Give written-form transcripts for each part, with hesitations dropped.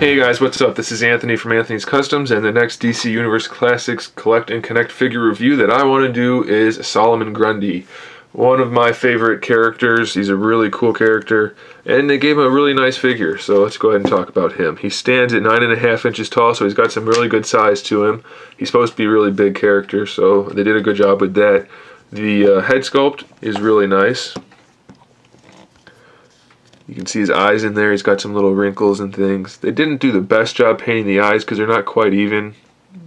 Hey guys, what's up? This is Anthony from Anthony's Customs, and the next DC Universe Classics Collect and Connect figure review that I want to do is Solomon Grundy. One of my favorite characters. He's a really cool character, and they gave him a really nice figure, so let's go ahead and talk about him. He stands at 9.5 inches tall, so he's got some really good size to him. He's supposed to be a really big character, so they did a good job with that. The head sculpt is really nice. You can see his eyes in there. He's got some little wrinkles and things. They didn't do the best job painting the eyes because they're not quite even.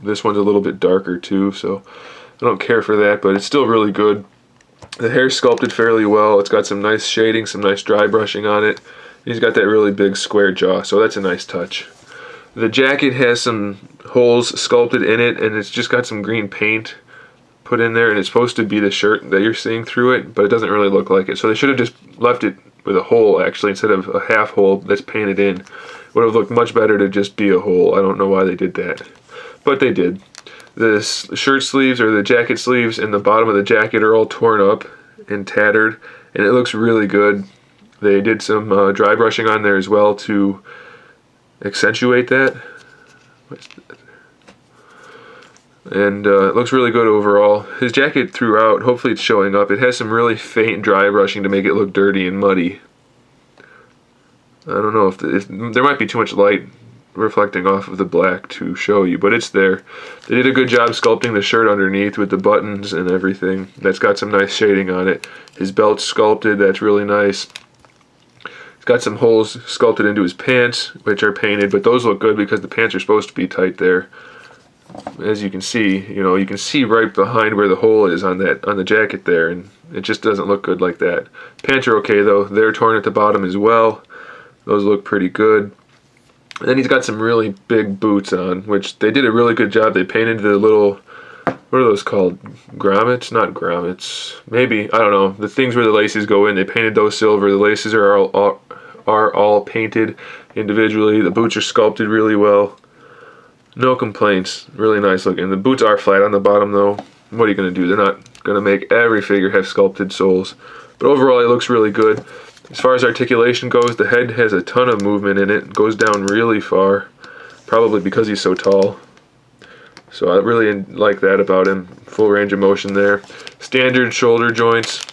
This one's a little bit darker too, so I don't care for that, but it's still really good. The hair's sculpted fairly well. It's got some nice shading, some nice dry brushing on it. He's got that really big square jaw, so that's a nice touch. The jacket has some holes sculpted in it, and it's just got some green paint put in there, and it's supposed to be the shirt that you're seeing through it, but it doesn't really look like it. So they should have just left it with a hole, actually, instead of a half hole that's painted in. Would have looked much better to just be a hole. I don't know why they did that, but they did. The shirt sleeves, or the jacket sleeves, and the bottom of the jacket are all torn up and tattered, and it looks really good. They did some dry brushing on there as well to accentuate that. And it looks really good overall. His jacket throughout, hopefully it's showing up. It has some really faint dry brushing to make it look dirty and muddy. I don't know if there might be too much light reflecting off of the black to show you, but it's there. They did a good job sculpting the shirt underneath with the buttons and everything. That's got some nice shading on it. His belt's sculpted, that's really nice. He's got some holes sculpted into his pants, which are painted, but those look good because the pants are supposed to be tight there. As you can see, you can see right behind where the hole is on the jacket there, and it just doesn't look good like that. Pants are okay though. They're torn at the bottom as well. Those look pretty good. And then he's got some really big boots on, which they did a really good job. They painted the little, what are those called? Grommets? Not grommets. Maybe, I don't know. The things where the laces go in, they painted those silver. The laces are all painted individually. The boots are sculpted really well. No complaints. Really nice looking. The boots are flat on the bottom though. What are you going to do? They're not going to make every figure have sculpted soles. But overall it looks really good. As far as articulation goes, the head has a ton of movement in it. It goes down really far. Probably because he's so tall. So I really like that about him. Full range of motion there. Standard shoulder joints.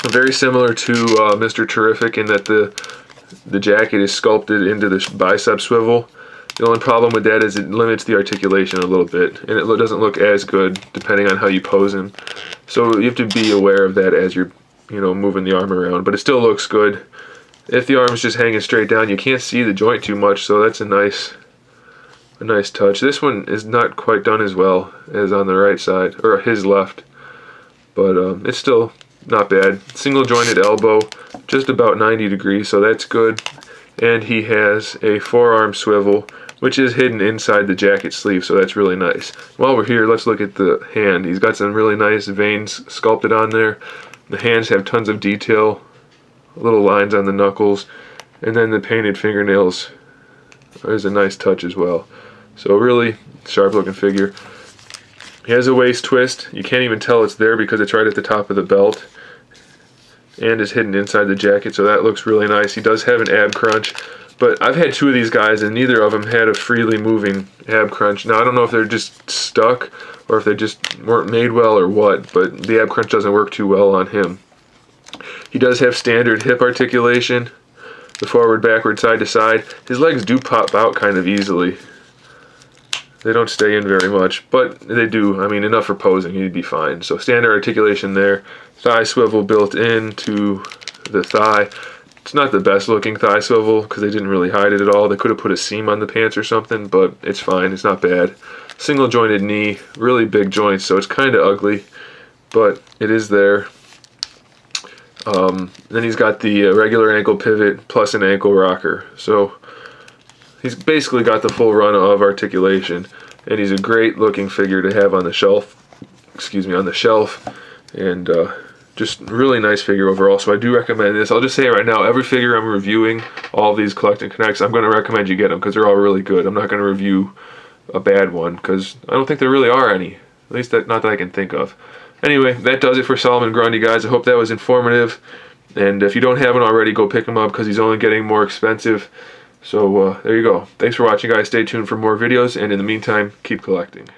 Very similar to Mr. Terrific in that the jacket is sculpted into the bicep swivel. The only problem with that is it limits the articulation a little bit, and it doesn't look as good depending on how you pose him. So you have to be aware of that as you're, moving the arm around. But it still looks good. If the arm is just hanging straight down, you can't see the joint too much, so that's a nice touch. This one is not quite done as well as on the right side, or his left, but it's still not bad. Single jointed elbow, just about 90 degrees, so that's good. And he has a forearm swivel, which is hidden inside the jacket sleeve, so that's really nice. While we're here, let's look at the hand. He's got some really nice veins sculpted on there. The hands have tons of detail, little lines on the knuckles, and then the painted fingernails is a nice touch as well. So really sharp looking figure. He has a waist twist. You can't even tell it's there because it's right at the top of the belt, and is hidden inside the jacket, so that looks really nice. He does have an ab crunch, but I've had two of these guys and neither of them had a freely moving ab crunch. Now I don't know if they're just stuck or if they just weren't made well or what, but the ab crunch doesn't work too well on him. He does have standard hip articulation, the forward, backward, side to side. His legs do pop out kind of easily. They don't stay in very much, but they do. I mean, enough for posing, he'd be fine. So standard articulation there. Thigh swivel built into the thigh. It's not the best looking thigh swivel because they didn't really hide it at all. They could have put a seam on the pants or something, but it's fine. It's not bad. Single jointed knee, really big joints, so it's kind of ugly, but it is there. Then he's got the regular ankle pivot plus an ankle rocker. So he's basically got the full run of articulation, and he's a great looking figure to have on the shelf. And just really nice figure overall, so I do recommend this. I'll just say it right now, every figure I'm reviewing, all of these Collect and Connects, I'm going to recommend you get them because they're all really good. I'm not going to review a bad one because I don't think there really are any, at least not that I can think of. Anyway, that does it for Solomon Grundy, guys. I hope that was informative, and if you don't have one already, go pick him up because he's only getting more expensive. So there you go. Thanks for watching, guys. Stay tuned for more videos, and in the meantime, keep collecting.